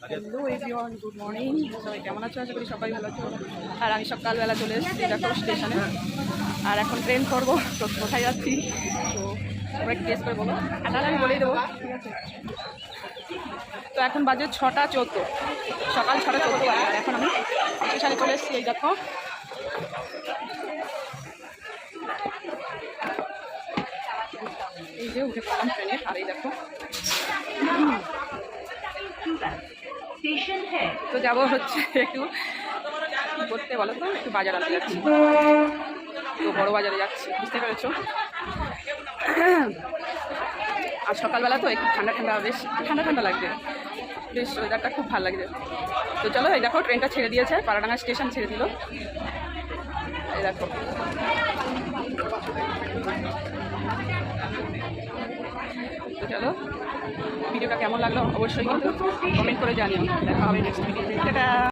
Hello everyone, good morning. সবাই কেমন আছো? আশা করি সবাই ভালো আছো। আর আমি সকালবেলা চলে এসেছি দেখো স্টেশনে, আর এখন ট্রেন করবো। তো কোথায় যাচ্ছি তো তোমরা একটু গেস করে বলো, আর নাহলে আমি বলেই দেবো, ঠিক আছে? তো এখন বাজে 6:14, সকাল 6:14 বাজে। আর এখন আমি স্টেশনে চলে এসেছি। এই দেখো, এই যে উঠে পড়লাম ট্রেনে। আর এই দেখো তো যাবো হচ্ছে একটু কি করতে বলো তো, একটু বাজার আনতে যাচ্ছি। তো বড় বাজারে যাচ্ছি, বুঝতে পেরেছো? আর সকালবেলা তো একটু ঠান্ডা ঠান্ডা, বেশ ঠান্ডা ঠান্ডা লাগছে, বেশ ওয়েদারটা খুব ভালো লাগছে। তো চলো, এই দেখো ট্রেনটা ছেড়ে দিয়েছে, পাড়াডাঙ্গা স্টেশন ছেড়ে দিল। এই দেখো, তো চলো, ভিডিওটা কেমন লাগলো অবশ্যই কিন্তু কমেন্ট করে জানিও। দেখা হবে নেক্সট ভিডিওতে।